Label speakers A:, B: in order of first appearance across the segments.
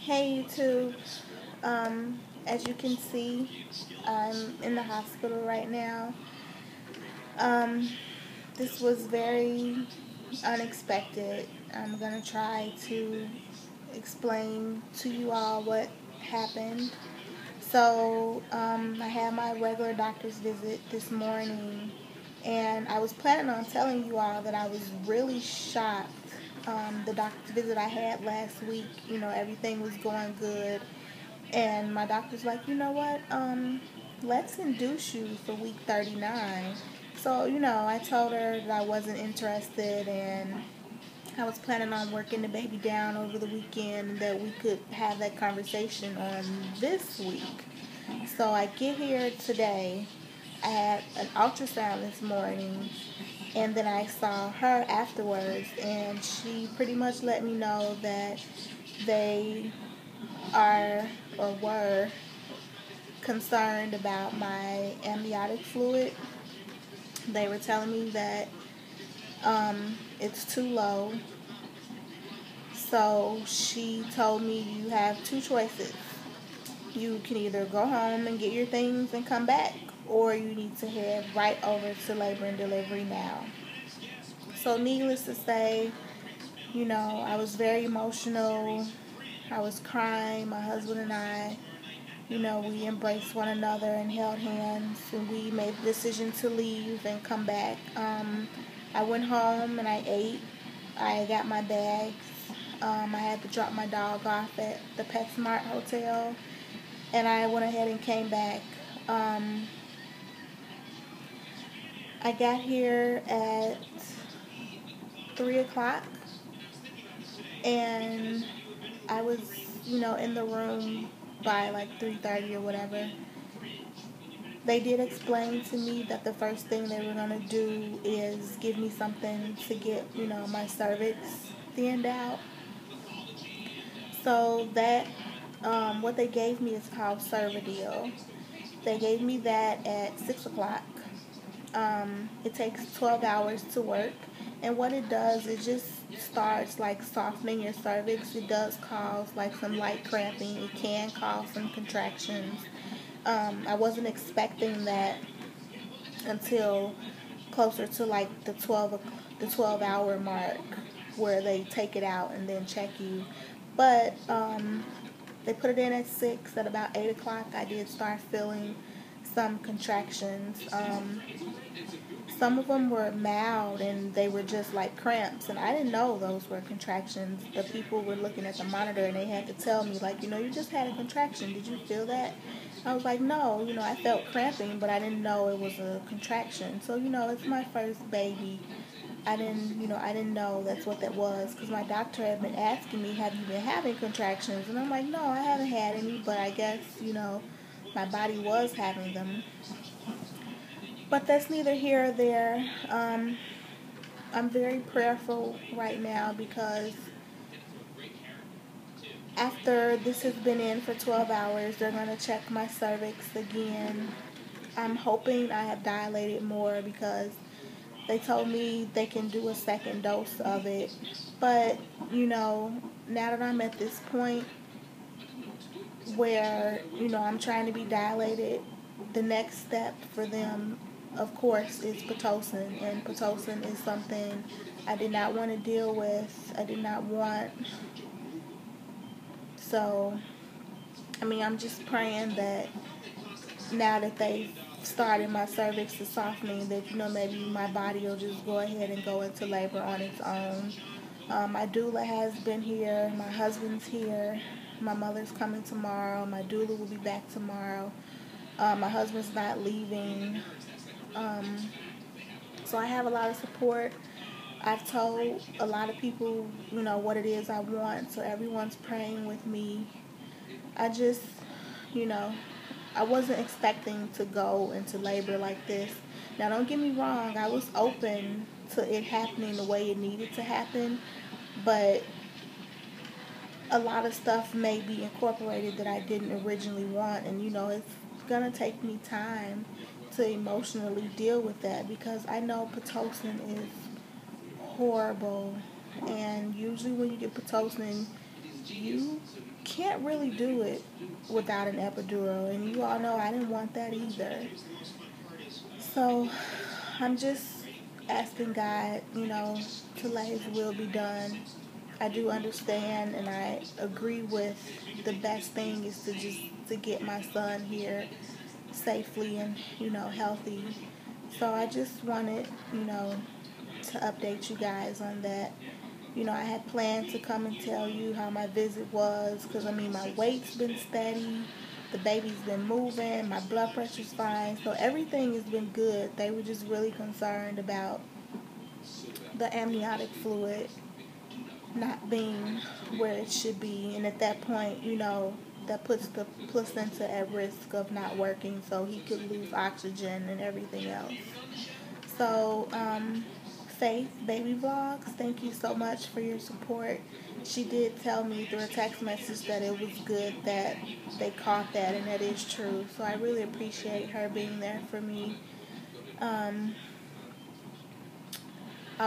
A: Hey YouTube. As you can see, I'm in the hospital right now. Um, this was very unexpected. I'm gonna try to explain to you all what happened. I had my regular doctor's visit this morning, and I was planning on telling you all that I was really shocked. The doctor's visit I had last week, everything was going good. And my doctor's like, you know what? Let's induce you for week 39. So, I told her that I wasn't interested and I was planning on working the baby down over the weekend and that we could have that conversation on this week. So I get here today. I had an ultrasound this morning and then I saw her afterwards and she pretty much let me know that they are or were concerned about my amniotic fluid. They were telling me that it's too low. So she told me you have two choices. You can either go home and get your things and come back, or you need to head right over to labor and delivery now. So needless to say, I was very emotional. I was crying. My husband and I, we embraced one another and held hands, and we made the decision to leave and come back. I went home and I ate. I got my bags. I had to drop my dog off at the PetSmart hotel, and I went ahead and came back. I got here at 3 o'clock, and I was, in the room by like 3:30 or whatever. They did explain to me that the first thing they were going to do is give me something to get, my cervix thinned out. So what they gave me is called cervidil. They gave me that at 6 o'clock. It takes 12 hours to work. And what it does, it just starts like softening your cervix. It does cause like some light cramping. It can cause some contractions. I wasn't expecting that until closer to like the 12-hour mark where they take it out and then check you. But they put it in at 6. At about 8 o'clock, I did start feeling some contractions. Some of them were mild and they were just like cramps, and I didn't know those were contractions. The people were looking at the monitor and they had to tell me, like, you just had a contraction. Did you feel that? I was like, no, I felt cramping, but I didn't know it was a contraction. So, it's my first baby. I didn't know that's what that was because my doctor had been asking me, have you been having contractions? And I'm like, no, I haven't had any, but I guess, my body was having them. But that's neither here or there. I'm very prayerful right now because after this has been in for 12 hours, they're going to check my cervix again. I'm hoping I have dilated more because they told me they can do a second dose of it. But, now that I'm at this point where, I'm trying to be dilated, the next step for them, of course, is Pitocin. And Pitocin is something I did not want to deal with. I did not want. So, I'm just praying that now that they've started my cervix to softening, that, maybe my body will just go ahead and go into labor on its own. My doula has been here. My husband's here. My mother's coming tomorrow. My doula will be back tomorrow. My husband's not leaving. So I have a lot of support. I've told a lot of people, what it is I want. So everyone's praying with me. I just, I wasn't expecting to go into labor like this. Now, don't get me wrong. I was open to it happening the way it needed to happen. But a lot of stuff may be incorporated that I didn't originally want. And, it's going to take me time to emotionally deal with that because I know Pitocin is horrible. And usually when you get Pitocin, you can't really do it without an epidural, and you all know I didn't want that either. So I'm just asking God, to let His will be done. I do understand, and I agree with the best thing is to get my son here safely and healthy. So I just wanted to update you guys on that. I had planned to come and tell you how my visit was, because my weight's been steady, the baby's been moving, my blood pressure's fine, so everything has been good. They were just really concerned about the amniotic fluid not being where it should be, and at that point, that puts the placenta at risk of not working, so he could lose oxygen and everything else. So, Faith Baby Vlogs, thank you so much for your support. She did tell me through a text message that it was good that they caught that, and that is true. So I really appreciate her being there for me. I'll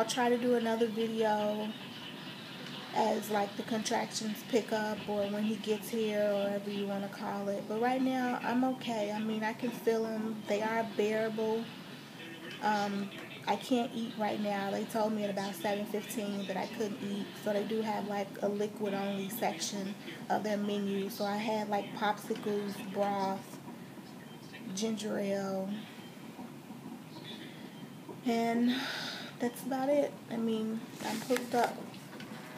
A: try to do another video as like the contractions pick up, or when he gets here, or whatever you want to call it. But right now, I'm okay. I can feel them. They are bearable. I can't eat right now. They told me at about 7:15 that I couldn't eat. So they do have like a liquid only section of their menu. So I had like popsicles, broth, ginger ale, and that's about it. I'm hooked up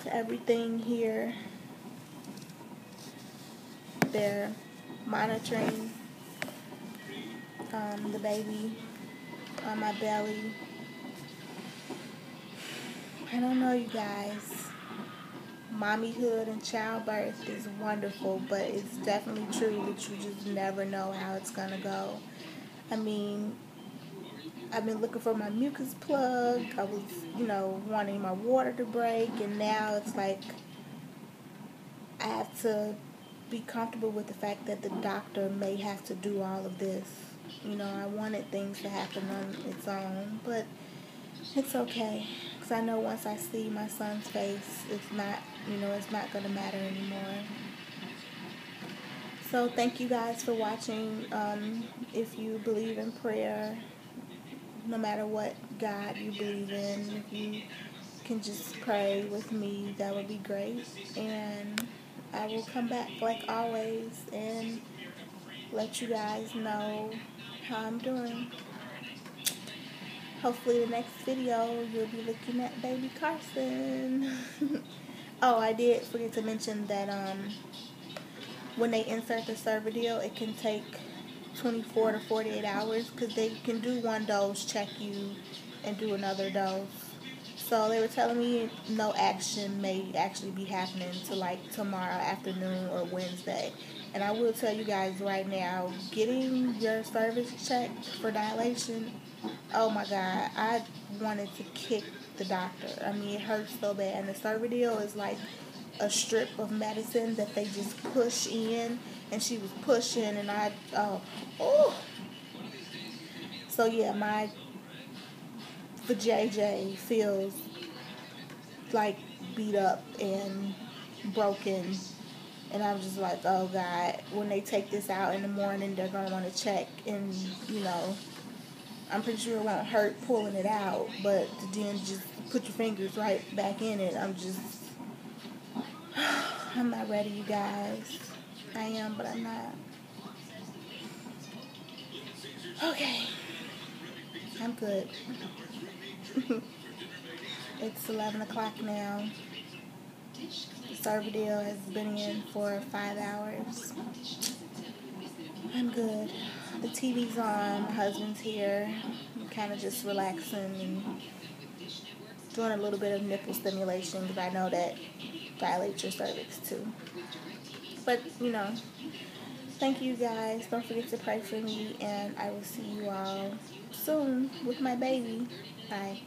A: to everything here. They're monitoring the baby on my belly. I don't know, you guys. Mommyhood and childbirth is wonderful, but it's definitely true that you just never know how it's going to go. I've been looking for my mucus plug. I was, wanting my water to break, and now it's like I have to be comfortable with the fact that the doctor may have to do all of this. I wanted things to happen on its own, but it's okay, because I know once I see my son's face, it's not going to matter anymore. So thank you guys for watching. If you believe in prayer, no matter what God you believe in, if you can just pray with me, that would be great. And I will come back like always and let you guys know how I'm doing. Hopefully the next video you'll be looking at baby Carson. Oh, I did forget to mention that when they insert the cervidil, it can take 24 to 48 hours, because they can do one dose, check you, and do another dose. So they were telling me no action may actually be happening till like tomorrow afternoon or Wednesday. And I will tell you guys right now, getting your cervix checked for dilation, oh my God, I wanted to kick the doctor. It hurts so bad. And the cervidil is like a strip of medicine that they just push in, and she was pushing, and so yeah, my vajayjay feels like beat up and broken, and I'm just like, oh God, when they take this out in the morning, they're gonna want to check, and I'm pretty sure it won't hurt pulling it out, but then just put your fingers right back in it. I'm not ready, you guys. I am, but I'm not. Okay. I'm good. It's 11 o'clock now. The cervidil has been in for 5 hours. I'm good. The TV's on. My husband's here. I'm kind of just relaxing and doing a little bit of nipple stimulation, because I know that dilates your cervix too. But, thank you guys. Don't forget to pray for me, and I will see you all soon with my baby. Bye.